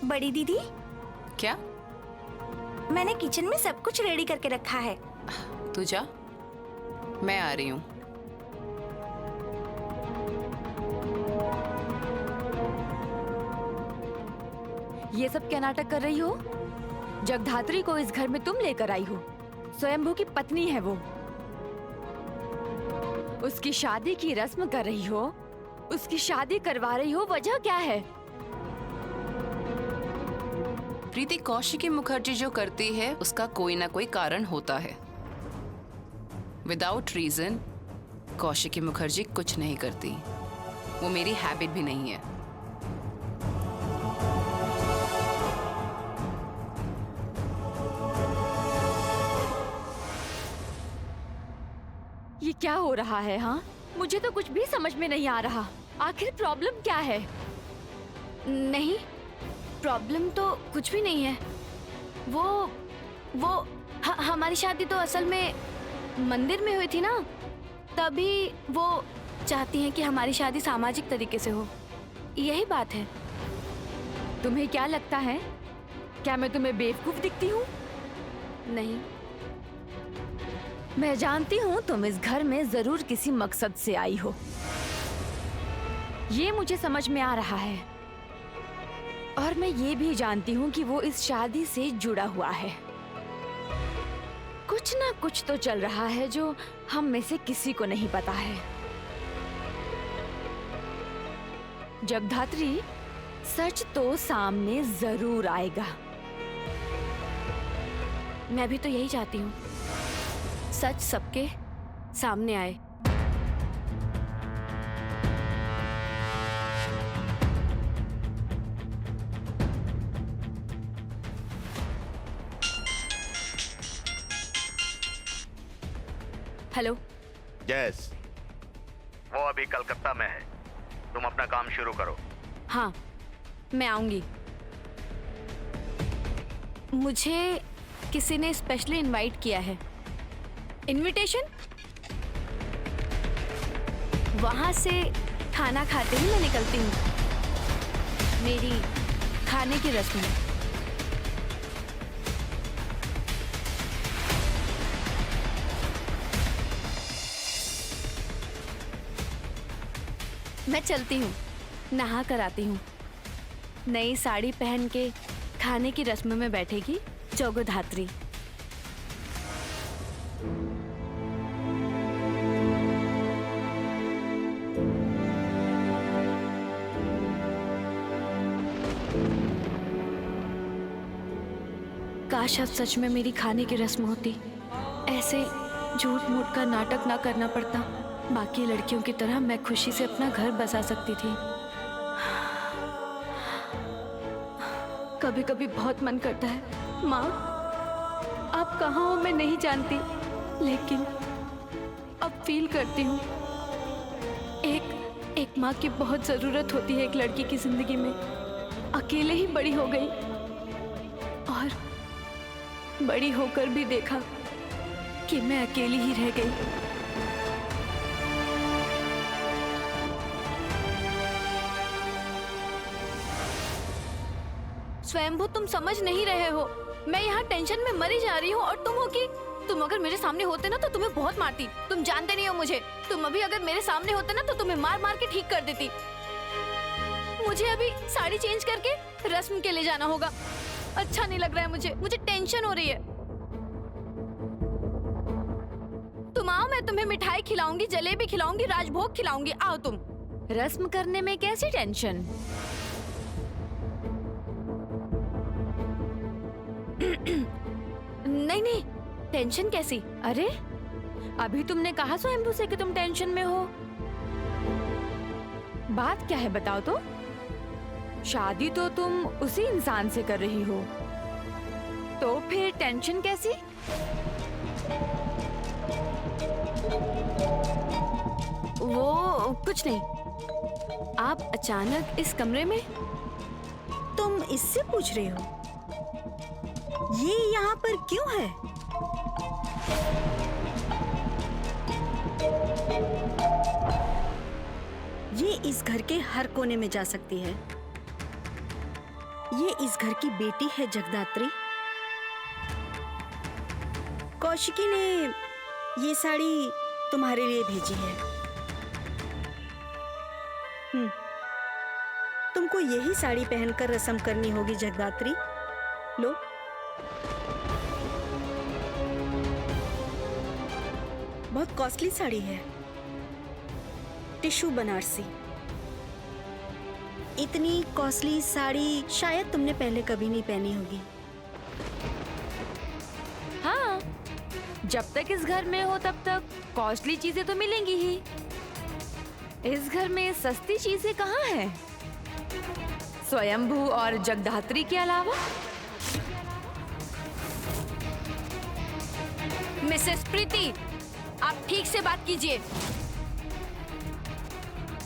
बड़ी दीदी, क्या? मैंने किचन में सब कुछ रेडी करके रखा है। तू जा, मैं आ रही हूँ। ये सब क्या नाटक कर रही हो? जगधात्री को इस घर में तुम लेकर आई हो। स्वयंभू की पत्नी है वो। उसकी शादी की रस्म कर रही हो, उसकी शादी करवा रही हो, वजह क्या है? प्रीति, कौशिकी मुखर्जी जो करती है उसका कोई ना कोई कारण होता है। विदाउट रीजन कौशिकी मुखर्जी कुछ नहीं करती। वो मेरी हैबिट भी नहीं है। ये क्या हो रहा है? हाँ, मुझे तो कुछ भी समझ में नहीं आ रहा। आखिर प्रॉब्लम क्या है? नहीं, प्रॉब्लम तो कुछ भी नहीं है। वो हमारी शादी तो असल में मंदिर में हुई थी ना, तभी वो चाहती हैं कि हमारी शादी सामाजिक तरीके से हो। यही बात है। तुम्हें क्या लगता है? क्या मैं तुम्हें बेवकूफ दिखती हूँ? नहीं, मैं जानती हूँ तुम इस घर में जरूर किसी मकसद से आई हो। ये मुझे समझ में आ रहा है। और मैं ये भी जानती हूँ कि वो इस शादी से जुड़ा हुआ है। कुछ ना कुछ तो चल रहा है जो हम में से किसी को नहीं पता है। जगधात्री, सच तो सामने जरूर आएगा। मैं भी तो यही चाहती हूँ, सच सबके सामने आए। हेलो। यस, वो अभी कलकत्ता में है। तुम अपना काम शुरू करो। हाँ, मैं आऊंगी। मुझे किसी ने स्पेशली इनवाइट किया है। इनविटेशन? वहां से खाना खाते ही मैं निकलती हूँ। मेरी खाने की रस्म है। मैं चलती हूँ, नहा कर आती हूँ। नई साड़ी पहन के खाने की रस्म में बैठेगी जगधात्री। काश अब सच में मेरी खाने की रस्म होती। ऐसे झूठ मूठ का नाटक ना करना पड़ता। बाकी लड़कियों की तरह मैं खुशी से अपना घर बसा सकती थी। कभी कभी बहुत मन करता है, माँ आप कहाँ हो मैं नहीं जानती, लेकिन अब फील करती हूँ एक माँ की बहुत जरूरत होती है एक लड़की की जिंदगी में। अकेले ही बड़ी हो गई और बड़ी होकर भी देखा कि मैं अकेली ही रह गई। स्वयंभू, तुम समझ नहीं रहे हो। मैं यहाँ टेंशन में मरी जा रही हूँ और तुम हो कि तुम अगर मेरे सामने होते ना तो तुम्हें बहुत मारती। तुम जानते नहीं हो मुझे। तुम अभी अगर मेरे सामने होते ना तो तुम्हें मार मार के ठीक कर देती। मुझे अभी साड़ी चेंज करके रस्म के लिए जाना होगा। अच्छा नहीं लग रहा है मुझे टेंशन हो रही है। तुम आओ, मैं तुम्हें मिठाई खिलाऊंगी, जलेबी खिलाऊंगी, राजभोग खिलाऊंगी। आओ तुम। रस्म करने में कैसी टेंशन? नहीं नहीं, टेंशन कैसी? अरे अभी तुमने कहा स्वयंभू से कि तुम टेंशन में हो। बात क्या है बताओ तो? शादी तो तुम उसी इंसान से कर रही हो, तो फिर टेंशन कैसी? वो कुछ नहीं। आप अचानक इस कमरे में? तुम इससे पूछ रहे हो ये यहाँ पर क्यों है? ये इस घर के हर कोने में जा सकती है। ये इस घर की बेटी है जगदात्री। कौशिकी ने ये साड़ी तुम्हारे लिए भेजी है। तुमको यही साड़ी पहनकर रस्म करनी होगी जगदात्री। लो। बहुत कॉस्टली साड़ी है, टिश्यू बनारसी। इतनी कॉस्टली साड़ी शायद तुमने पहले कभी नहीं पहनी होगी। हाँ, जब तक इस घर में हो तब तक कॉस्टली चीजें तो मिलेंगी ही। इस घर में सस्ती चीजें कहाँ हैं? स्वयंभू और जगदात्री के अलावा। मिसेस प्रीति, आप ठीक से बात कीजिए।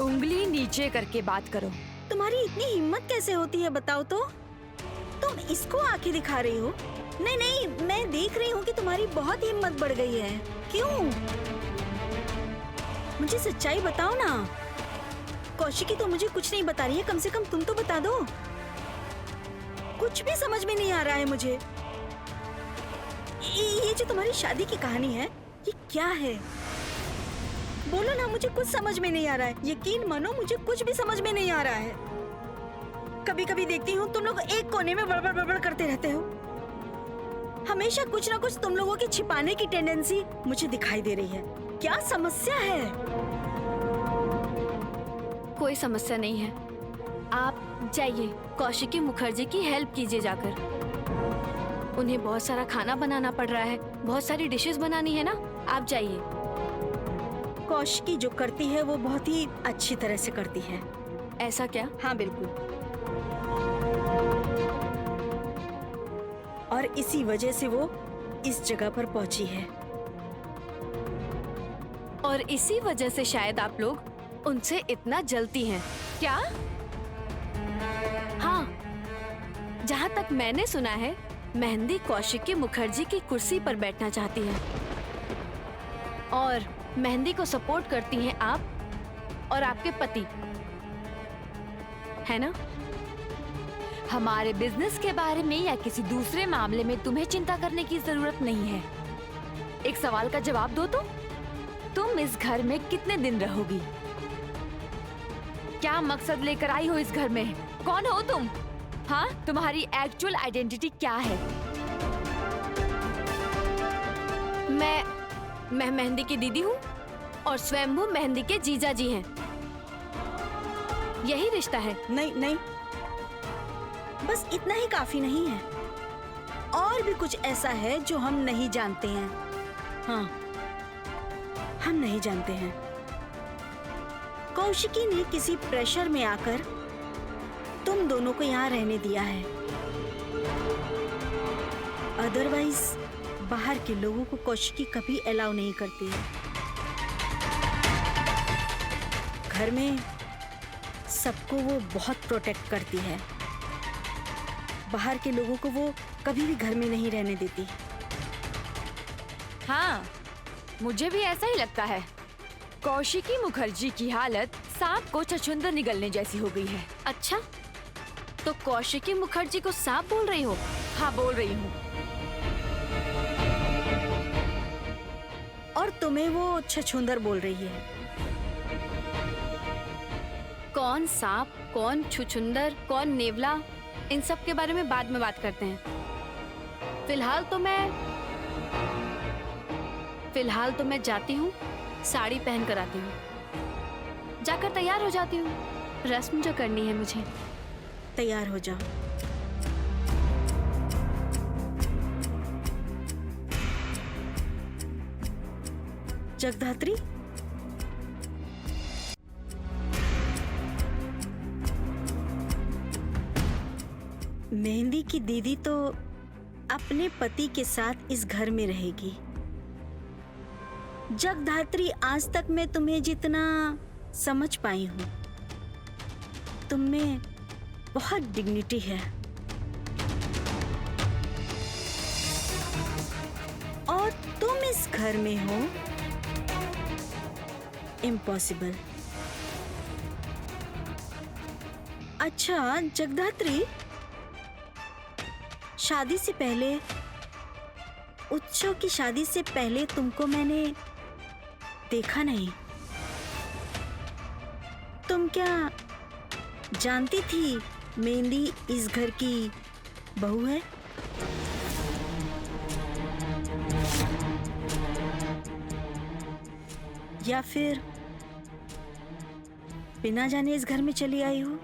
उंगली नीचे करके बात करो। तुम्हारी इतनी हिम्मत कैसे होती है बताओ तो? तुम इसको आंखें दिखा रही हो? नहीं नहीं, मैं देख रही हूँ कि तुम्हारी बहुत हिम्मत बढ़ गई है। क्यों? मुझे सच्चाई बताओ ना। कौशिकी तो मुझे कुछ नहीं बता रही है, कम से कम तुम तो बता दो। कुछ भी समझ में नहीं आ रहा है मुझे। ये जो तुम्हारी शादी की कहानी है, ये क्या है? बोलो ना, मुझे कुछ समझ में नहीं आ रहा है। यकीन मानो, मुझे कुछ भी समझ में नहीं आ रहा है। कभी कभी देखती हूँ तुम लोग एक कोने में बड़बड़ बड़बड़ करते रहते हो। हमेशा कुछ ना कुछ तुम लोगों की छिपाने की टेंडेंसी मुझे दिखाई दे रही है। क्या समस्या है? कोई समस्या नहीं है। आप जाइए, कौशिकी मुखर्जी की हेल्प कीजिए जाकर। उन्हें बहुत सारा खाना बनाना पड़ रहा है, बहुत सारी डिशेस बनानी है ना। आप जाइए। कौशिकी जो करती है वो बहुत ही अच्छी तरह से करती है। ऐसा क्या? हाँ बिल्कुल। और इसी वजह से वो इस जगह पर पहुंची है। और इसी वजह से शायद आप लोग उनसे इतना जलती हैं। क्या? हाँ, जहाँ तक मैंने सुना है, मेहंदी कौशिकी मुखर्जी की कुर्सी पर बैठना चाहती है और मेहंदी को सपोर्ट करती हैं आप और आपके पति, है ना? हमारे बिजनेस के बारे में या किसी दूसरे मामले में तुम्हें चिंता करने की जरूरत नहीं है। एक सवाल का जवाब दो तो, तुम इस घर में कितने दिन रहोगी? क्या मकसद लेकर आई हो इस घर में? कौन हो तुम? हाँ, तुम्हारी एक्चुअल आइडेंटिटी क्या है? मैं मेहंदी की दीदी हूँ और स्वयंभू मेहंदी के जीजा जी हैं। यही रिश्ता है। नहीं नहीं, बस इतना ही काफी नहीं है। और भी कुछ ऐसा है जो हम नहीं जानते हैं। हाँ, हम नहीं जानते हैं। कौशिकी ने किसी प्रेशर में आकर तुम दोनों को यहाँ रहने दिया है। अदरवाइज बाहर के लोगों को कौशिकी कभी अलाउ नहीं करती है। घर में सबको वो बहुत प्रोटेक्ट करती है। बाहर के लोगों को वो कभी भी घर में नहीं रहने देती। हाँ, मुझे भी ऐसा ही लगता है। कौशिकी मुखर्जी की हालत सांप को छछूंदर निगलने जैसी हो गई है। अच्छा, तो कौशिकी मुखर्जी को सांप बोल रही हो? हाँ, बोल रही हूँ। और तुम्हें वो छछूंदर बोल रही है। कौन सांप, कौन छुछुंदर, कौन नेवला, इन सब के बारे में बाद में बात करते हैं। फिलहाल तो मैं जाती हूँ, साड़ी पहन कर आती हूँ। जाकर तैयार हो जाती हूँ, रस्म जो करनी है मुझे। तैयार हो जाओ। जगदात्री, मेहंदी की दीदी तो अपने पति के साथ इस घर में रहेगी। जगदात्री, आज तक मैं तुम्हें जितना समझ पाई हूँ, तुम में बहुत डिग्निटी है। और तुम इस घर में हो, इम्पॉसिबल। अच्छा जगदात्री, शादी से पहले, उत्सव की शादी से पहले तुमको मैंने देखा नहीं। तुम क्या जानती थी मेहंदी इस घर की बहू है? या फिर बिना जाने इस घर में चली आई हो?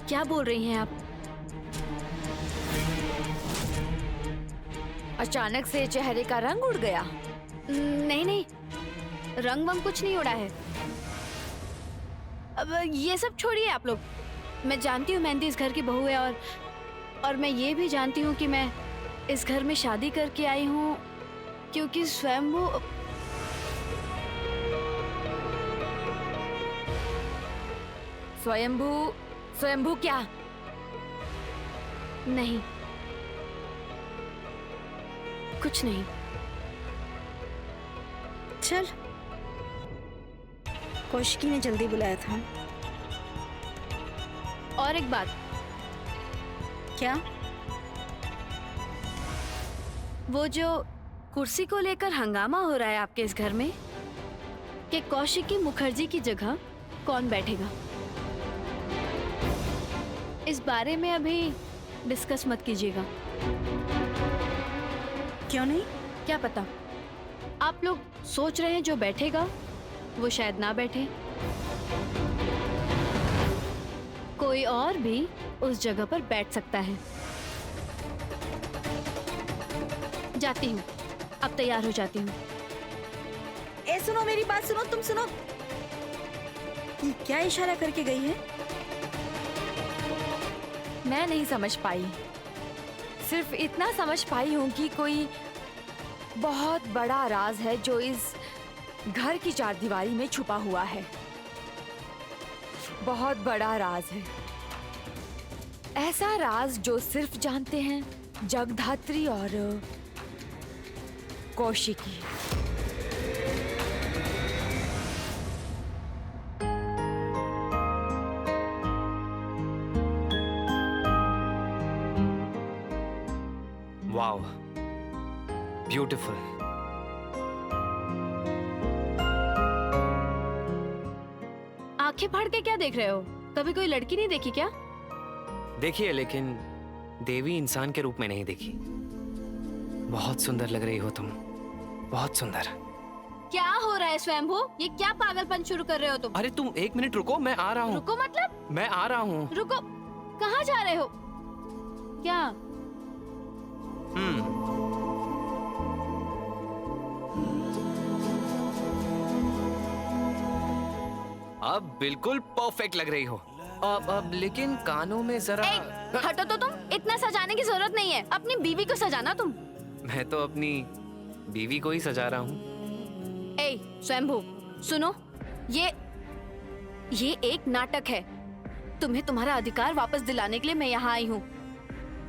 क्या बोल रही हैं आप? अचानक से चेहरे का रंग उड़ गया। नहीं नहीं, रंग वंग कुछ नहीं उड़ा है। अब ये सब छोड़िए आप लोग। मैं जानती हूँ मेहंदी इस घर की बहू है, और मैं ये भी जानती हूँ कि मैं इस घर में शादी करके आई हूँ क्योंकि स्वयंभू स्वयंभू क्या? नहीं, कुछ नहीं। चल, कौशिकी ने जल्दी बुलाया था। और एक बात, क्या? वो जो कुर्सी को लेकर हंगामा हो रहा है आपके इस घर में कि कौशिकी मुखर्जी की जगह कौन बैठेगा, इस बारे में अभी डिस्कस मत कीजिएगा। क्यों नहीं? क्या पता, आप लोग सोच रहे हैं जो बैठेगा वो शायद ना बैठे, कोई और भी उस जगह पर बैठ सकता है। जाती हूँ, अब तैयार हो जाती हूँ। ए सुनो, मेरी बात सुनो, तुम सुनो। ये क्या इशारा करके गई है? मैं नहीं समझ पाई, सिर्फ इतना समझ पाई हूँ कि कोई बहुत बड़ा राज है जो इस घर की चारदीवारी में छुपा हुआ है। बहुत बड़ा राज है, ऐसा राज जो सिर्फ जानते हैं जगधात्री और कौशिकी। Wow, beautiful. आंखें फाड़ के क्या देख रहे हो? कभी कोई लड़की नहीं देखी क्या? देखिए, लेकिन देवी इंसान के रूप में नहीं देखी। बहुत सुंदर लग रही हो तुम, बहुत सुंदर। क्या हो रहा है स्वयंभू? ये क्या पागलपन शुरू कर रहे हो तुम? अरे तुम एक मिनट रुको, मैं आ रहा हूँ। रुको मतलब? मैं आ रहा हूँ। रुको, कहाँ जा रहे हो? क्या? अब बिल्कुल परफेक्ट लग रही हो। अब लेकिन कानों में जरा। हटो तो तुम, इतना सजाने की जरूरत नहीं है। अपनी बीवी को सजाना तुम। मैं तो अपनी बीवी को ही सजा रहा हूँ। ए स्वयंभू, सुनो, ये एक नाटक है। तुम्हें तुम्हारा अधिकार वापस दिलाने के लिए मैं यहाँ आई हूँ,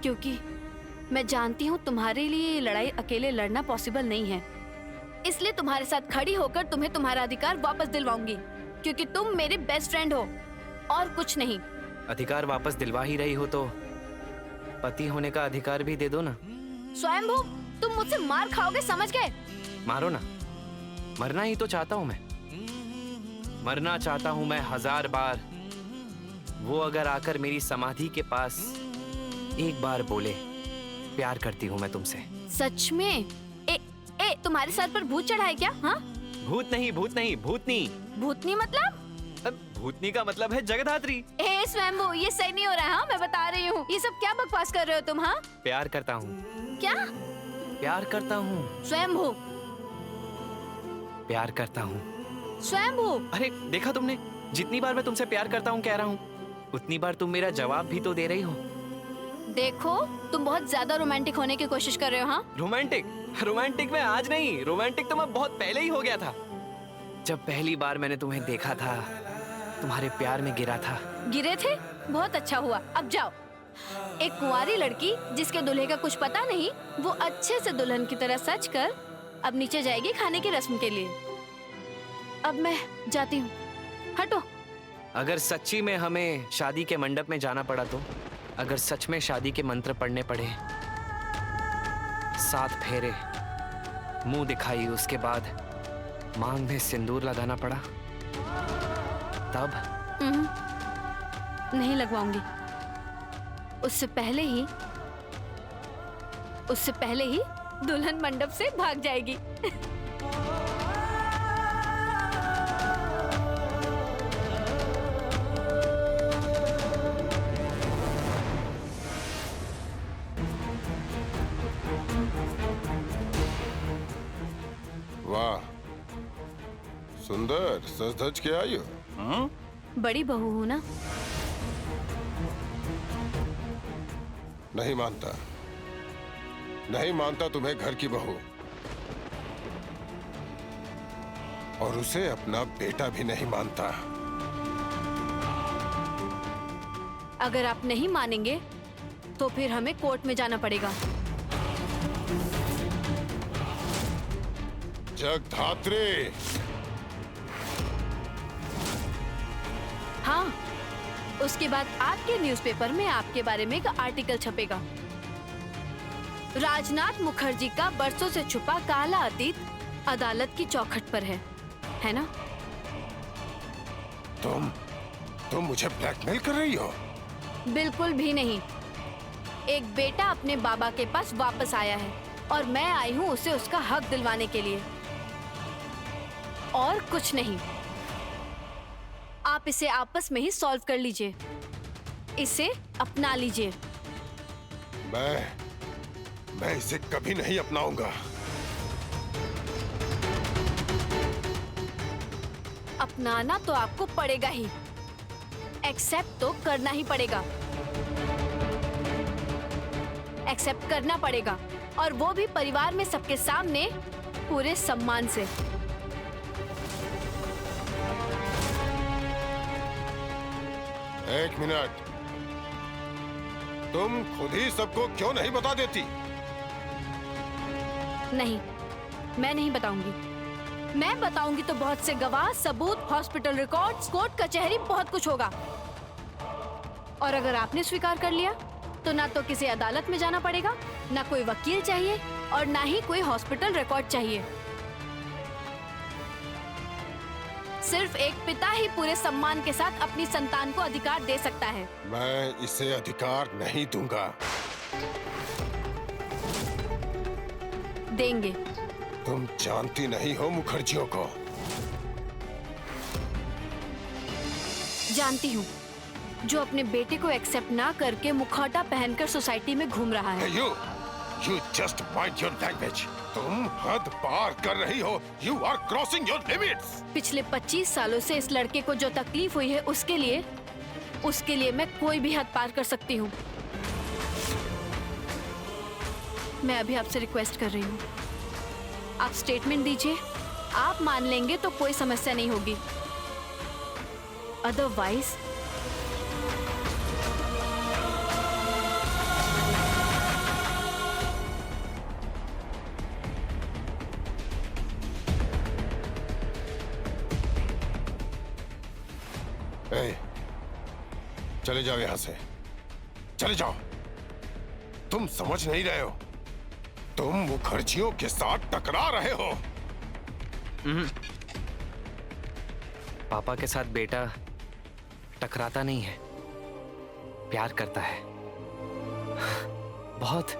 क्योंकि मैं जानती हूँ तुम्हारे लिए ये लड़ाई अकेले लड़ना पॉसिबल नहीं है। इसलिए तुम्हारे साथ खड़ी होकर तुम्हें तुम्हारा अधिकार वापस दिलवाऊंगी, क्योंकि तुम मेरे बेस्ट फ्रेंड हो और कुछ नहीं। अधिकार वापस दिलवा ही रही हो तो पति होने का अधिकार भी दे दो ना। स्वयंभू, तुम मुझसे मार खाओगे, समझ गए? मारो ना, मरना ही तो चाहता हूँ मैं। मरना चाहता हूँ मैं 1000 बार। वो अगर आकर मेरी समाधि के पास एक बार बोले, प्यार करती हूँ मैं तुमसे। सच में? तुम्हारे सर पर भूत चढ़ा है क्या? हाँ, भूत नहीं, भूत नहीं, भूतनी। भूतनी मतलब? अब भूतनी का मतलब है जगधात्री। ए स्वयंभू, ये सही नहीं हो रहा है। हाँ, मैं बता रही हूँ, ये सब क्या बकवास कर रहे हो तुम? हाँ, प्यार करता हूँ। क्या? प्यार करता हूँ। स्वयंभू, प्यार करता हूँ। स्वयंभू। अरे देखा तुमने, जितनी बार मैं तुमसे प्यार करता हूँ कह रहा हूँ, उतनी बार तुम मेरा जवाब भी तो दे रही हो। देखो, तुम बहुत ज्यादा रोमांटिक होने की कोशिश कर रहे हो। हाँ, रोमांटिक मैं आज नहीं, रोमांटिक तो मैं बहुत पहले ही हो गया था। जब पहली बार मैंने तुम्हें देखा था, तुम्हारे प्यार में गिरा था। गिरे थे? बहुत अच्छा हुआ। अब जाओ। एक कुंवारी लड़की जिसके दूल्हे का कुछ पता नहीं, वो अच्छे से दुल्हन की तरह सज कर अब नीचे जाएगी खाने की रस्म के लिए। अब मैं जाती हूँ, हटो। अगर सच्ची में हमें शादी के मंडप में जाना पड़ा तो अगर सच में शादी के मंत्र पढ़ने पड़े, 7 फेरे, मुंह दिखाई, उसके बाद मांग में सिंदूर लगाना पड़ा, तब नहीं लगवाऊंगी। उससे पहले ही दुल्हन मंडप से भाग जाएगी। वाह, सुंदर सज धज के आई हो। बड़ी बहू हूँ ना। नहीं मानता, नहीं मानता तुम्हें घर की बहू, और उसे अपना बेटा भी नहीं मानता। अगर आप नहीं मानेंगे तो फिर हमें कोर्ट में जाना पड़ेगा। जगधात्री, हाँ, उसके बाद आपके न्यूज़पेपर में आपके बारे में एक आर्टिकल छपेगा। राजनाथ मुखर्जी का बरसों से छुपा काला अतीत अदालत की चौखट पर है ना? तुम मुझे ब्लैकमेल कर रही हो? बिल्कुल भी नहीं। एक बेटा अपने बाबा के पास वापस आया है और मैं आई हूँ उसे उसका हक दिलवाने के लिए, और कुछ नहीं। आप इसे आपस में ही सॉल्व कर लीजिए, इसे अपना लीजिए। मैं इसे कभी नहीं अपनाऊंगा। अपनाना तो आपको पड़ेगा ही, एक्सेप्ट तो करना ही पड़ेगा। एक्सेप्ट करना पड़ेगा, और वो भी परिवार में सबके सामने पूरे सम्मान से। एक मिनट, तुम खुद ही सबको क्यों नहीं बता देती? नहीं, मैं नहीं बताऊंगी। मैं बताऊंगी तो बहुत से गवाह, सबूत, हॉस्पिटल रिकॉर्ड्स, कोर्ट कचहरी, बहुत कुछ होगा। और अगर आपने स्वीकार कर लिया तो ना तो किसी अदालत में जाना पड़ेगा, ना कोई वकील चाहिए, और ना ही कोई हॉस्पिटल रिकॉर्ड चाहिए। सिर्फ एक पिता ही पूरे सम्मान के साथ अपनी संतान को अधिकार दे सकता है। मैं इसे अधिकार नहीं दूंगा। देंगे। तुम जानती नहीं हो मुखर्जियों को। जानती हूँ, जो अपने बेटे को एक्सेप्ट ना करके मुखौटा पहनकर सोसाइटी में घूम रहा है। You just mind your language. तुम हद पार कर रही हो। You are crossing your limits. पिछले 25 सालों से इस लड़के को जो तकलीफ हुई है, उसके लिए मैं कोई भी हद पार कर सकती हूँ। मैं अभी आपसे रिक्वेस्ट कर रही हूँ, आप स्टेटमेंट दीजिए। आप मान लेंगे तो कोई समस्या नहीं होगी, अदरवाइज चले जाओ यहां से, चले जाओ। तुम समझ नहीं रहे हो, तुम मुखर्जियों के साथ टकरा रहे हो। पापा के साथ बेटा टकराता नहीं है, प्यार करता है। बहुत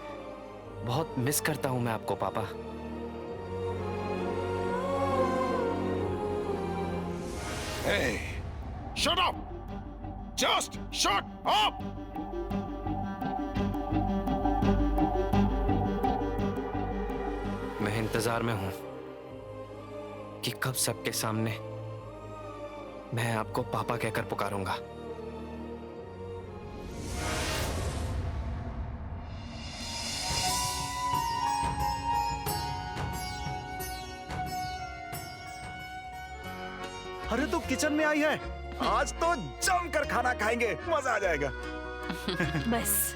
बहुत मिस करता हूं मैं आपको पापा। Hey, shut up! Just shut up! मैं इंतजार में हूं कि कब सबके सामने मैं आपको पापा कहकर पुकारूंगा। अरे तो किचन में आई है, आज तो जमकर खाना खाएंगे, मजा आ जाएगा। बस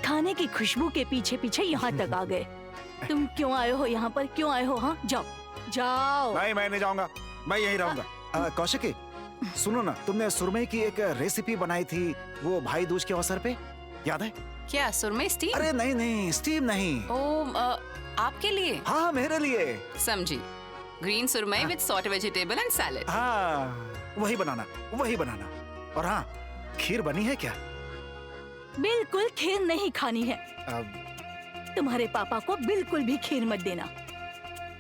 खाने की खुशबू के पीछे पीछे यहाँ तक आ गए। तुम क्यों आए हो यहाँ पर, क्यों आए हो? हाँ, जाओ जाओ। नहीं, मैं नहीं जाऊंगा, मैं यहीं रहूंगा। कौशिकी, सुनो ना, तुमने सुरमई की एक रेसिपी बनाई थी वो भाई दूज के अवसर पे, याद है? क्या सुरमई स्टीम? अरे नहीं नहीं, स्टीम नहीं। ओ आपके लिए? हाँ मेरे लिए। समझी। ग्रीन सुरमई with sauteed vegetable and salad. हाँ वही बनाना, वही बनाना। और हाँ, खीर बनी है क्या? बिल्कुल खीर नहीं खानी है। अब तुम्हारे पापा को बिल्कुल भी खीर मत देना।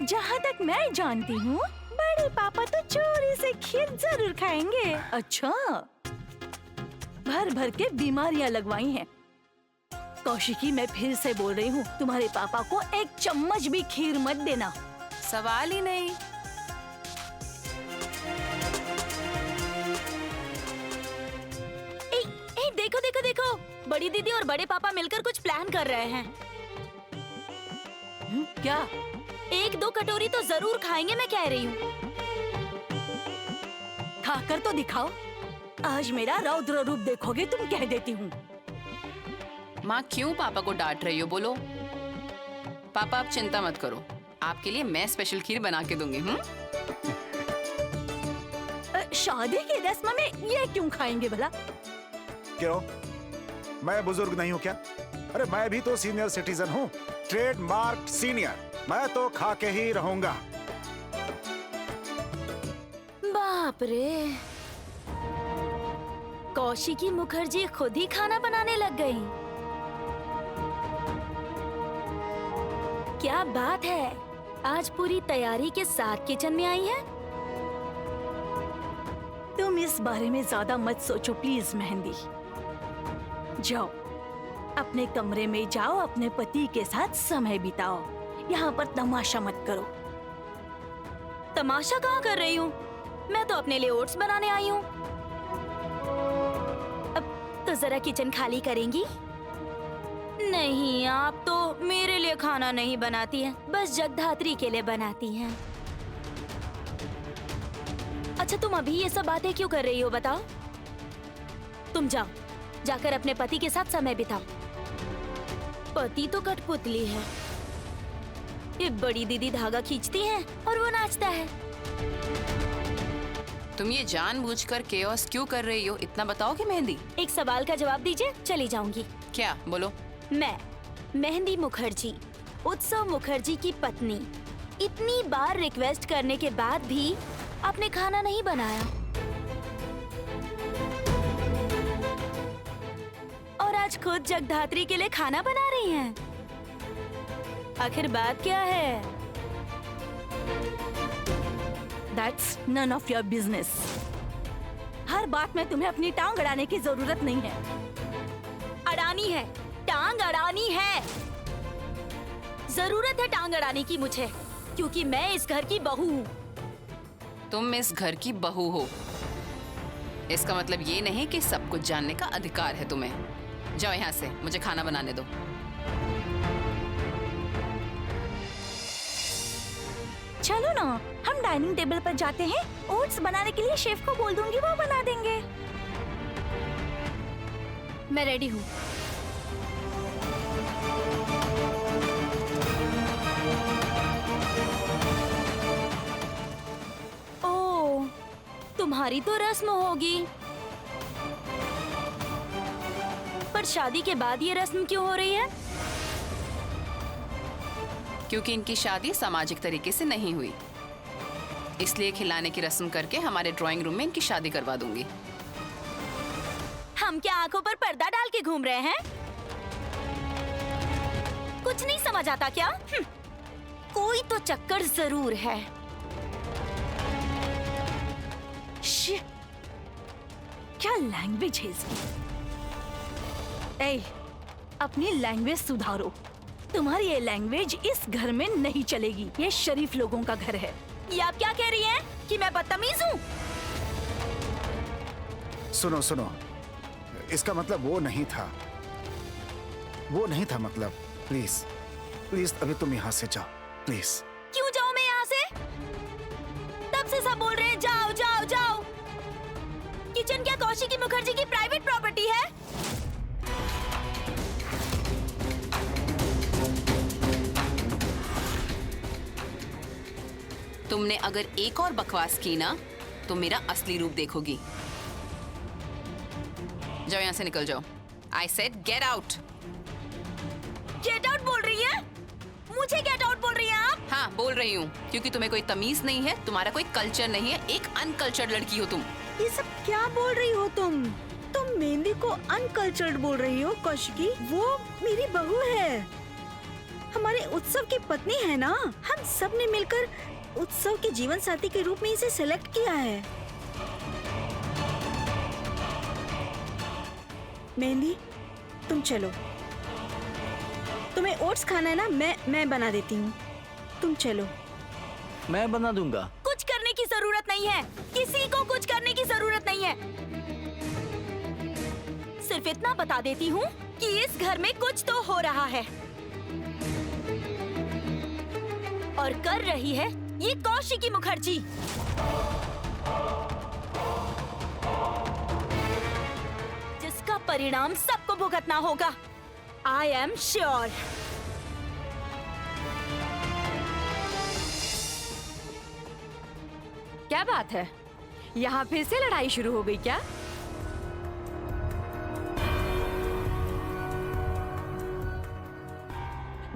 जहाँ तक मैं जानती हूँ, बड़े पापा तो चोरी से खीर जरूर खाएंगे। अच्छा, भर भर के बीमारियाँ लगवाई हैं। कौशिकी, मैं फिर से बोल रही हूँ, तुम्हारे पापा को एक चम्मच भी खीर मत देना। सवाल ही नहीं। ए, देखो देखो देखो, बड़ी दीदी और बड़े पापा मिलकर कुछ प्लान कर रहे हैं। क्या? एक दो कटोरी तो जरूर खाएंगे, मैं कह रही हूँ। खाकर तो दिखाओ। आज मेरा रौद्र रूप देखोगे तुम, कह देती हूँ। माँ क्यों पापा को डांट रही हो? बोलो। पापा आप चिंता मत करो, आपके लिए मैं स्पेशल खीर बना के दूंगी। शादी की रस्म में ये क्यों खाएंगे भला? क्यों? मैं बुजुर्ग नहीं हूँ क्या? अरे मैं भी तो सीनियर सिटीजन हूँ, ट्रेडमार्क सीनियर। मैं तो खा के ही रहूंगा। बाप रे, कौशिकी मुखर्जी खुद ही खाना बनाने लग गई। क्या बात है, आज पूरी तैयारी के साथ किचन में आई है। तुम इस बारे में ज्यादा मत सोचो प्लीज मेहंदी। जाओ अपने कमरे में जाओ, अपने पति के साथ समय बिताओ। यहाँ पर तमाशा मत करो। तमाशा कहाँ कर रही हूँ? मैं तो अपने लिए ओट्स बनाने आई हूँ। अब तो जरा किचन खाली करेंगी? नहीं, आप तो मेरे लिए खाना नहीं बनाती हैं, बस जगधात्री के लिए बनाती हैं। अच्छा, तुम अभी ये सब बातें क्यों कर रही हो बताओ? तुम जाओ, जाकर अपने पति के साथ समय बिताओ। पति तो कठपुतली है। ये बड़ी दीदी धागा खींचती है और वो नाचता है। तुम ये जानबूझकर केओस क्यों कर रही हो, इतना बताओगे मेहंदी? एक सवाल का जवाब दीजिए, चली जाऊंगी। क्या? बोलो। मैं मेहंदी मुखर्जी, उत्सव मुखर्जी की पत्नी, इतनी बार रिक्वेस्ट करने के बाद भी आपने खाना नहीं बनाया, और आज खुद जगधात्री के लिए खाना बना रही हैं। आखिर बात क्या है? That's none of your business. हर बात में तुम्हें अपनी टांग अड़ाने की जरूरत नहीं है। अड़ानी है, टांग अड़ानी है। जरूरत है टांग अड़ाने की मुझे, क्योंकि मैं इस घर की बहू हूँ। तुम इस घर की बहू हो, इसका मतलब ये नहीं कि सब कुछ जानने का अधिकार है तुम्हें। जाओ यहाँ से, मुझे खाना बनाने दो। चलो ना, हम डाइनिंग टेबल पर जाते हैं। ओट्स बनाने के लिए शेफ को बोल दूंगी, वो बना देंगे। मैं रेडी हूँ। ओह, तुम्हारी तो रस्म होगी, पर शादी के बाद ये रस्म क्यों हो रही है? क्योंकि इनकी शादी सामाजिक तरीके से नहीं हुई, इसलिए खिलाने की रस्म करके हमारे ड्राइंग रूम में इनकी शादी करवा दूंगी। हम क्या आंखों पर पर्दा डाल के घूम रहे हैं? कुछ नहीं समझ आता क्या? कोई तो चक्कर जरूर है। शिट, क्या लैंग्वेज है इसकी? ए, अपनी लैंग्वेज सुधारो। तुम्हारी ये लैंग्वेज इस घर में नहीं चलेगी। ये शरीफ लोगों का घर है। ये आप क्या कह रही हैं? कि मैं बदतमीज हूँ? सुनो सुनो, इसका मतलब वो नहीं था, वो नहीं था मतलब। प्लीज प्लीज अभी तुम यहाँ से जाओ, प्लीज। क्यों जाऊँ मैं यहाँ से? तब से सब बोल रहे हैं जाओ जाओ जाओ। किचन क्या कौशिकी मुखर्जी की प्राइवेट प्रॉपर्टी है? तुमने अगर एक और बकवास की ना तो मेरा असली रूप देखोगी। जाओ यहाँ से, निकल जाओ। I said get out. Get out बोल रही है? मुझे गेट आउट बोल रही है आप? हाँ बोल रही हूँ, क्योंकि तुम्हें कोई तमीज नहीं है, तुम्हारा कोई कल्चर नहीं है, एक अनकल्चर्ड लड़की हो तुम। ये सब क्या बोल रही हो तुम? तुम मेहंदी को अनकल्चर्ड बोल रही हो कौशिकी? वो मेरी बहू है, हमारे उत्सव की पत्नी है ना। हम सब ने मिलकर उत्सव के जीवन साथी के रूप में इसे सिलेक्ट किया है। मेहंदी, तुम चलो। तुम्हें ओट्स खाना है ना, मैं बना देती हूँ। तुम चलो। मैं बना दूंगा। कुछ करने की जरूरत नहीं है, किसी को कुछ करने की जरूरत नहीं है। सिर्फ इतना बता देती हूँ कि इस घर में कुछ तो हो रहा है, और कर रही है ये कौशिकी मुखर्जी। जिसका परिणाम सबको भुगतना होगा। I am sure. क्या बात है, यहाँ फिर से लड़ाई शुरू हो गई क्या?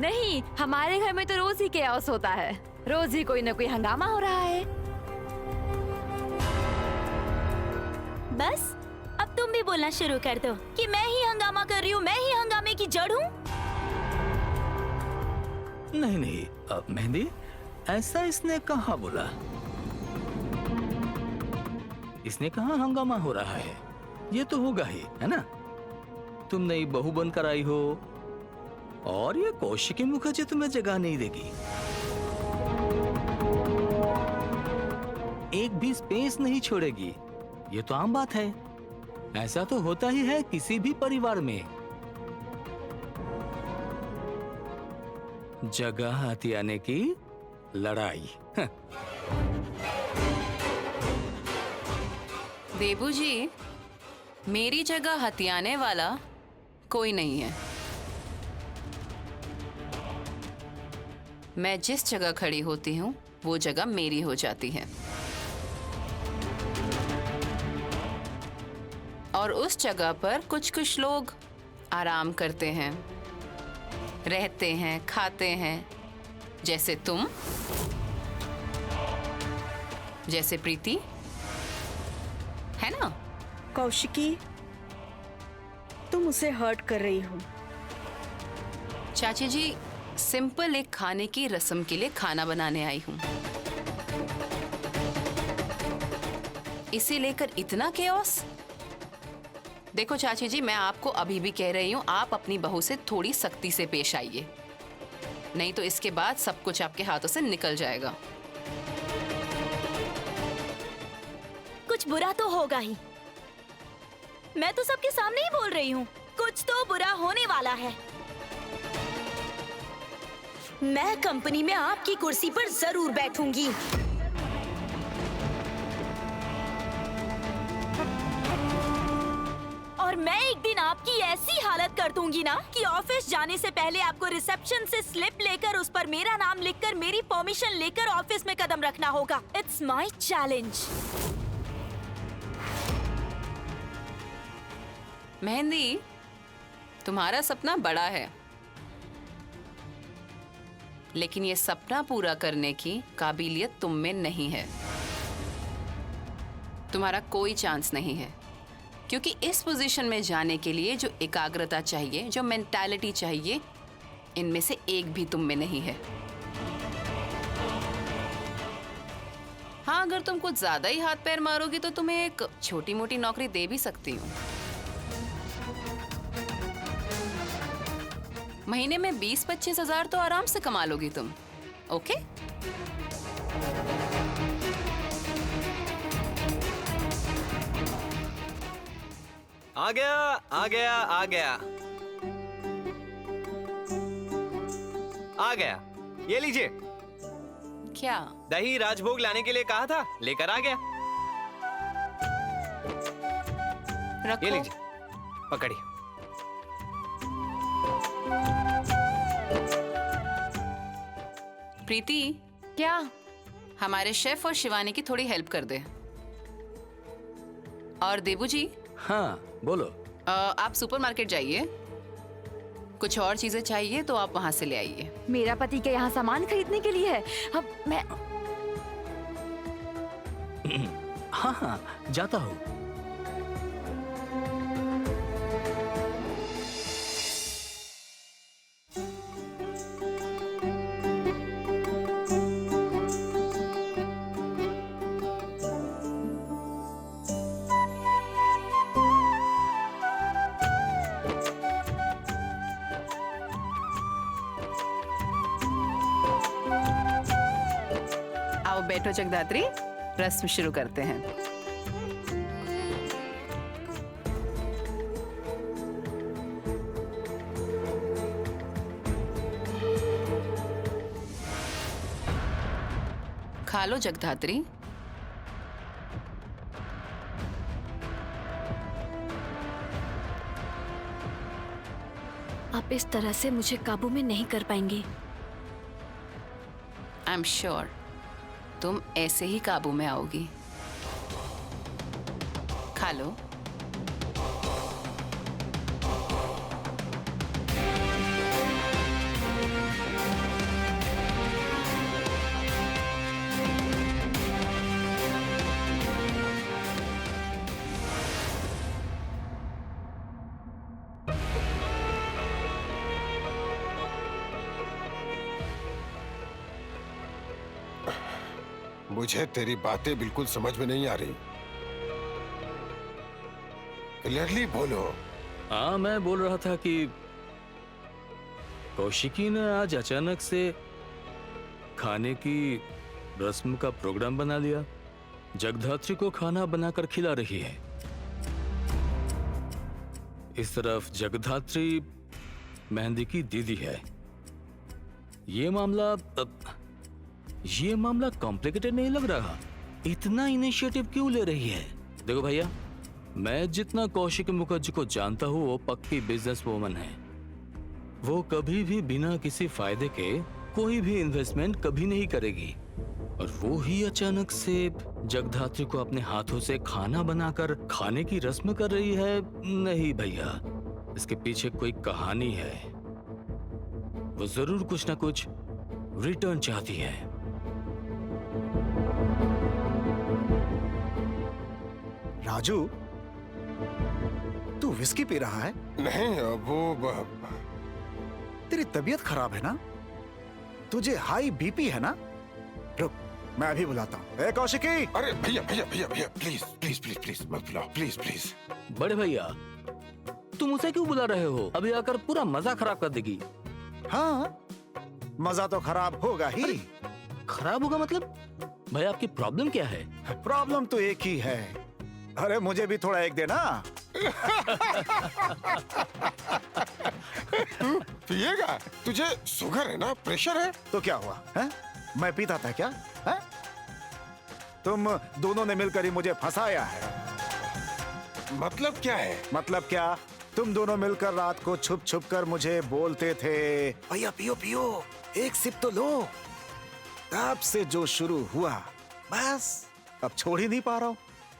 नहीं, हमारे घर में तो रोज ही केओस होता है, रोज ही कोई ना कोई हंगामा हो रहा है। बस अब तुम भी बोलना शुरू कर दो कि मैं ही हंगामा कर रही हूँ, मैं ही हंगामे की जड़ हूँ। नहीं नहीं, मेहंदी, ऐसा इसने कहाँ बोला? इसने कहाँ हंगामा हो रहा है? ये तो होगा ही, है ना? तुम नई बहू बनकर आई हो और ये कौशिकी मुखर्जी तुम्हें जगह नहीं देगी, एक भी स्पेस नहीं छोड़ेगी। ये तो आम बात है, ऐसा तो होता ही है किसी भी परिवार में। जगह हथियाने की लड़ाई। देबू जी, मेरी जगह हथियाने वाला कोई नहीं है। मैं जिस जगह खड़ी होती हूँ वो जगह मेरी हो जाती है, और उस जगह पर कुछ कुछ लोग आराम करते हैं, रहते हैं, खाते हैं, जैसे तुम, जैसे प्रीति, है ना? कौशिकी, तुम उसे हर्ट कर रही हो। चाची जी, सिंपल एक खाने की रस्म के लिए खाना बनाने आई हूँ, इसे लेकर इतना केओस? देखो चाची जी, मैं आपको अभी भी कह रही हूँ, आप अपनी बहू से थोड़ी सख्ती से पेश आइए, नहीं तो इसके बाद सब कुछ आपके हाथों से निकल जाएगा। कुछ बुरा तो होगा ही, मैं तो सबके सामने ही बोल रही हूँ, कुछ तो बुरा होने वाला है। मैं कंपनी में आपकी कुर्सी पर जरूर बैठूंगी। और मैं एक दिन आपकी ऐसी हालत कर दूंगी ना कि ऑफिस जाने से पहले आपको रिसेप्शन से स्लिप लेकर उस पर मेरा नाम लिखकर मेरी परमिशन लेकर ऑफिस में कदम रखना होगा। It's my challenge. मेहंदी, तुम्हारा सपना बड़ा है, लेकिन ये सपना पूरा करने की काबिलियत तुम में नहीं है। तुम्हारा कोई चांस नहीं है, क्योंकि इस पोजीशन में जाने के लिए जो एकाग्रता चाहिए, जो मेंटालिटी चाहिए, इनमें से एक भी तुम में नहीं है। हाँ, अगर तुम कुछ ज्यादा ही हाथ पैर मारोगी तो तुम्हें एक छोटी मोटी नौकरी दे भी सकती हूँ। महीने में 20-25 हजार तो आराम से कमा लोगी तुम। ओके? आ गया, आ गया, आ गया, आ गया। ये लीजिए। क्या? दही राजभोग लाने के लिए कहा था, लेकर आ गया। रखो। ये लीजिए, पकड़िए। प्रीति, क्या? हमारे शेफ और शिवानी की थोड़ी हेल्प कर दे। और देबू जी, हाँ बोलो। आप सुपरमार्केट जाइए, कुछ और चीजें चाहिए तो आप वहां से ले आइए। मेरा पति क्या यहाँ सामान खरीदने के लिए है? अब मैं हाँ हाँ, जाता हूँ। आओ बैठो जगदात्री, रस्म शुरू करते हैं। खा लो जगदात्री। आप इस तरह से मुझे काबू में नहीं कर पाएंगे। आई एम श्योर तुम ऐसे ही काबू में आओगी। खा लो। मुझे तेरी बातें बिल्कुल समझ में नहीं आ रही। क्लियरली बोलो। हाँ, मैं बोल रहा था कि कौशिकी ने आज अचानक से खाने की रस्म का प्रोग्राम बना लिया। जगधात्री को खाना बनाकर खिला रही है। इस तरफ जगधात्री मेहंदी की दीदी है। ये मामला कॉम्प्लिकेटेड नहीं लग रहा? इतना इनिशिएटिव क्यों ले रही है? देखो भैया, मैं जितना कौशिकी मुखर्जी को जानता हूँ वो पक्की बिजनेस वूमन है। वो कभी भी बिना किसी फायदे के कोई भी इन्वेस्टमेंट कभी नहीं करेगी। और वो ही अचानक से जगधात्री को अपने हाथों से खाना बनाकर खाने की रस्म कर रही है। नहीं भैया, इसके पीछे कोई कहानी है। वो जरूर कुछ ना कुछ रिटर्न चाहती है। राजू, तू विस्की पी रहा है? नहीं, वो तेरी तबीयत खराब है ना? तुझे हाई बीपी है ना? रुक, मैं अभी बुलाता हूँ। कौशिकी! अरे भैया भैया भैया भैया, प्लीज प्लीज प्लीज प्लीज मत बुलाओ, प्लीज प्लीज। बड़े भैया, तुम उसे क्यों बुला रहे हो? अभी आकर पूरा मजा खराब कर देगी। हाँ, मजा तो खराब होगा ही। खराब होगा मतलब? भाई आपकी प्रॉब्लम क्या है? प्रॉब्लम तो एक ही है। अरे मुझे भी थोड़ा एक देना। पिएगा? तुझे शुगर है ना, प्रेशर है? तो क्या हुआ है? मैं पीता था क्या है? तुम दोनों ने मिलकर ही मुझे फंसाया है। मतलब क्या है? मतलब क्या? तुम दोनों मिलकर रात को छुप छुप कर मुझे बोलते थे, भैया पियो पियो, एक सिप तो लो। तब से जो शुरू हुआ, बस अब छोड़ ही नहीं पा रहा हूँ।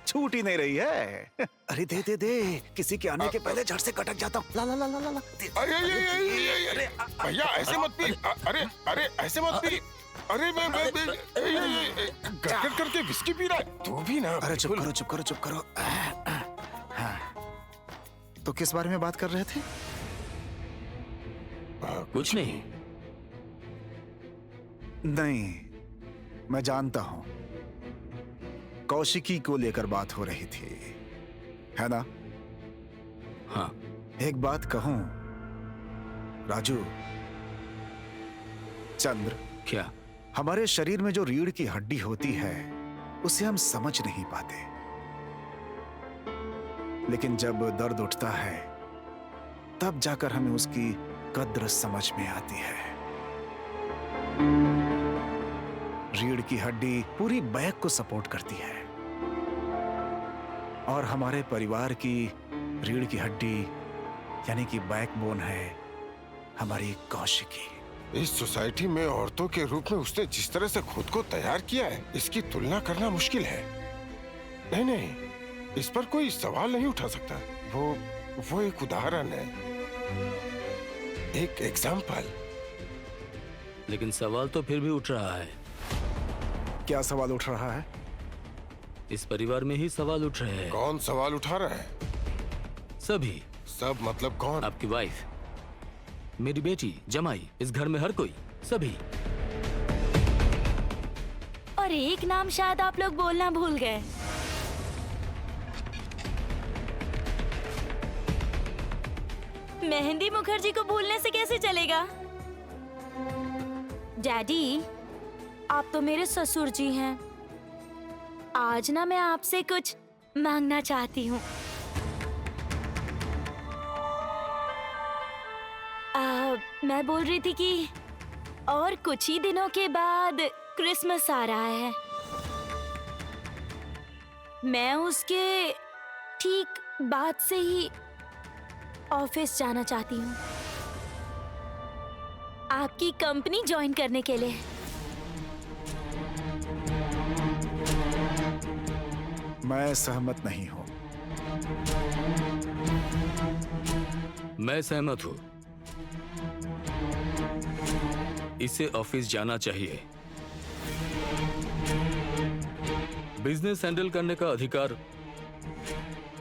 छूट ही नहीं रही है। अरे दे दे दे, किसी के आने के पहले झट से कटक जाता हूँ। ला ला ला ला ला। अरे भैया ऐसे मत पी। अरे अरे ऐसे मत पी। अरे मैं गट करके विस्की पी रहा है। तू भी ना। अरे चुप करो चुप करो चुप करो। तो किस बारे में बात कर रहे थे? कुछ नहीं। नहीं, मैं जानता हूं। कौशिकी को लेकर बात हो रही थी, है ना? हाँ। एक बात कहूं राजू, चंद्र, क्या? हमारे शरीर में जो रीढ़ की हड्डी होती है उसे हम समझ नहीं पाते, लेकिन जब दर्द उठता है तब जाकर हमें उसकी कद्र समझ में आती है। रीढ़ की हड्डी पूरी बैक को सपोर्ट करती है और हमारे परिवार की रीढ़ की हड्डी यानी कि बैकबोन है हमारी कौशिकी। इस सोसाइटी में औरतों के रूप में उसने जिस तरह से खुद को तैयार किया है, इसकी तुलना करना मुश्किल है। नहीं नहीं, इस पर कोई सवाल नहीं उठा सकता। वो वो एक उदाहरण है, एक एग्जाम्पल। लेकिन सवाल तो फिर भी उठ रहा है। क्या सवाल उठ रहा है? इस परिवार में ही सवाल उठ रहे हैं। कौन सवाल उठा रहा है? सभी। सब मतलब कौन? आपकी वाइफ, मेरी बेटी, जमाई, इस घर में हर कोई, सभी। और एक नाम शायद आप लोग बोलना भूल गए। मेहंदी मुखर्जी को भूलने से कैसे चलेगा? डैडी, आप तो मेरे ससुर जी हैं। आज ना मैं आपसे कुछ मांगना चाहती हूँ। मैं बोल रही थी कि और कुछ ही दिनों के बाद क्रिसमस आ रहा है। मैं उसके ठीक बाद से ही ऑफिस जाना चाहती हूँ, आपकी कंपनी ज्वाइन करने के लिए। मैं सहमत नहीं हूँ। मैं सहमत हूँ। इसे ऑफिस जाना चाहिए। बिजनेस हैंडल करने का अधिकार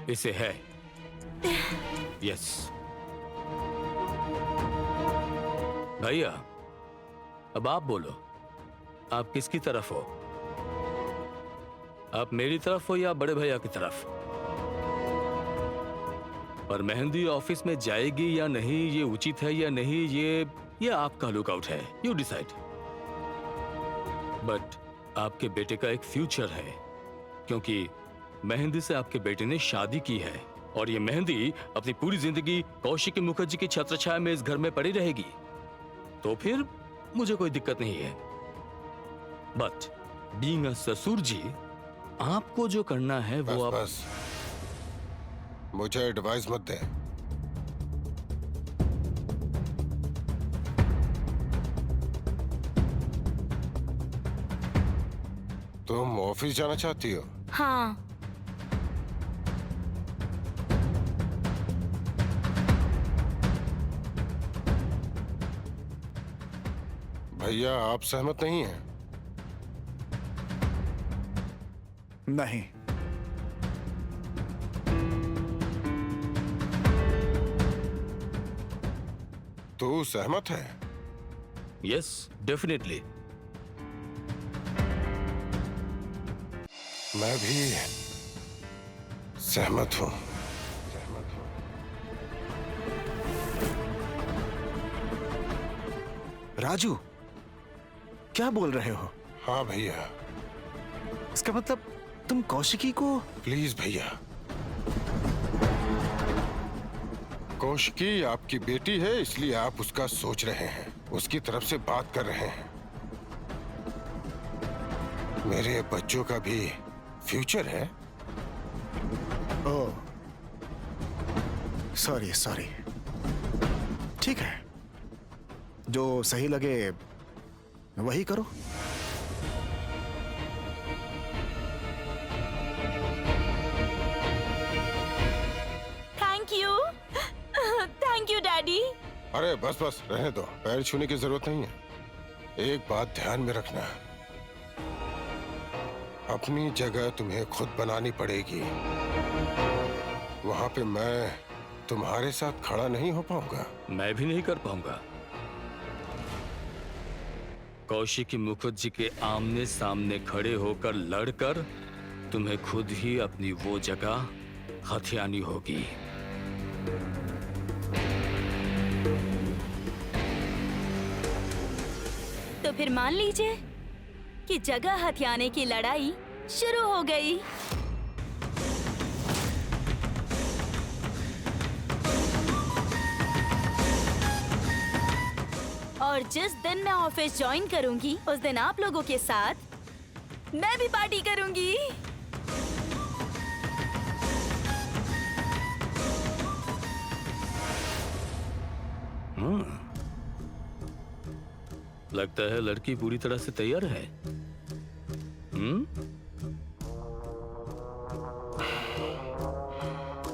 इसे है। यस। भैया, अब आप बोलो, आप किसकी तरफ हो? आप मेरी तरफ हो या बड़े भैया की तरफ? पर मेहंदी ऑफिस में जाएगी या नहीं, ये उचित है या नहीं, ये आपका लुकआउट है। You decide. बट आपके बेटे का एक फ्यूचर है, क्योंकि मेहंदी से आपके बेटे ने शादी की है और ये मेहंदी अपनी पूरी जिंदगी कौशिकी मुखर्जी की छत्रछाया में इस घर में पड़ी रहेगी। तो फिर मुझे कोई दिक्कत नहीं है। बट बीइंग अ ससुर जी, आपको जो करना है वो आप बस मुझे एडवाइस मत दे। तुम ऑफिस जाना चाहती हो? हाँ। भैया, आप सहमत नहीं हैं? नहीं। तू सहमत है? Yes, definitely. मैं भी सहमत हूं। राजू, क्या बोल रहे हो? हाँ भैया। इसका मतलब तुम कौशिकी को? प्लीज भैया, कौशिकी आपकी बेटी है, इसलिए आप उसका सोच रहे हैं, उसकी तरफ से बात कर रहे हैं। मेरे बच्चों का भी फ्यूचर है। ओह, सॉरी। ठीक है, जो सही लगे वही करो। Thank you daddy. अरे बस रहने दो, पैर छूने की जरूरत नहीं है। एक बात ध्यान में रखना, अपनी जगह तुम्हें खुद बनानी पड़ेगी। वहां पे मैं तुम्हारे साथ खड़ा नहीं हो पाऊंगा। मैं भी नहीं कर पाऊंगा। कौशिकी मुखर्जी के आमने सामने खड़े होकर लड़कर तुम्हें खुद ही अपनी वो जगह हथियानी होगी। तो फिर मान लीजिए कि जगह हथियाने की लड़ाई शुरू हो गई। और जिस दिन मैं ऑफिस ज्वाइन करूंगी, उस दिन आप लोगों के साथ मैं भी पार्टी करूंगी। लगता है लड़की पूरी तरह से तैयार है।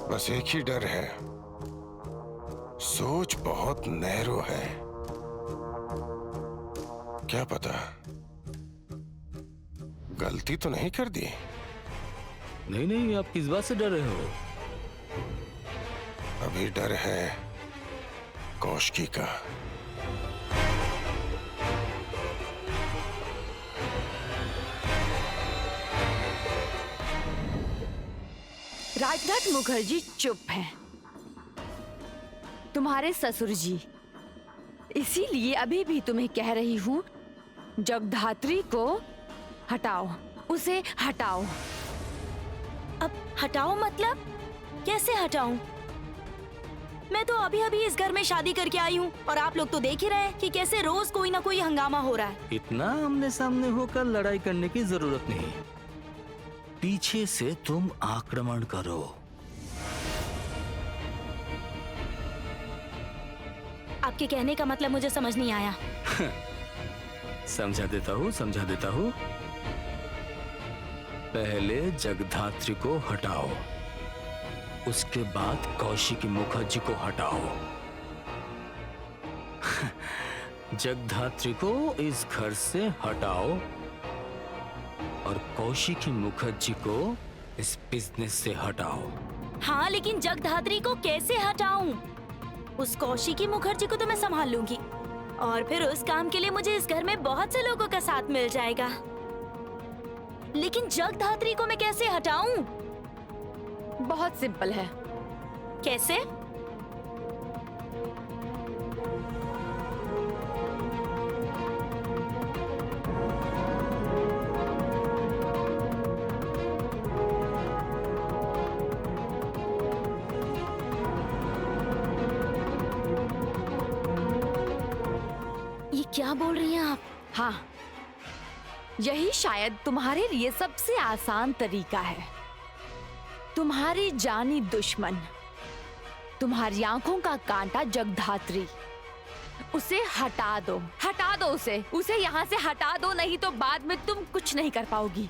बस एक ही डर है, सोच बहुत नैरो है। क्या पता गलती तो नहीं कर दी। नहीं नहीं, आप किस बात से डर रहे हो? अभी डर है कौशिकी का। राजनाथ मुखर्जी चुप हैं। तुम्हारे ससुर जी। इसीलिए अभी भी तुम्हें कह रही हूँ, जगधात्री को हटाओ, उसे हटाओ। अब हटाओ मतलब कैसे हटाऊं? मैं तो अभी अभी इस घर में शादी करके आई हूँ और आप लोग तो देख ही रहे हैं कि कैसे रोज कोई ना कोई हंगामा हो रहा है। इतना आमने सामने होकर लड़ाई करने की जरूरत नहीं। पीछे से तुम आक्रमण करो। आपके कहने का मतलब मुझे समझ नहीं आया। समझा देता हूँ, समझा देता हूँ। पहले जगधात्री को हटाओ, उसके बाद कौशिकी मुखर्जी को हटाओ। जगधात्री को इस घर से हटाओ और कौशिकी मुखर्जी को इस बिजनेस से हटाओ। हाँ, लेकिन जगधात्री को कैसे हटाऊं? उस कौशिकी मुखर्जी को तो मैं संभाल लूंगी और फिर उस काम के लिए मुझे इस घर में बहुत से लोगों का साथ मिल जाएगा। लेकिन जगधात्री को मैं कैसे हटाऊं? बहुत सिंपल है। कैसे? ये क्या बोल रही हैं आप? हाँ, यही शायद तुम्हारे लिए सबसे आसान तरीका है। तुम्हारी जानी दुश्मन, तुम्हारी आंखों का कांटा जगधात्री, उसे हटा दो, हटा दो उसे यहाँ से हटा दो, नहीं तो बाद में तुम कुछ नहीं कर पाओगी।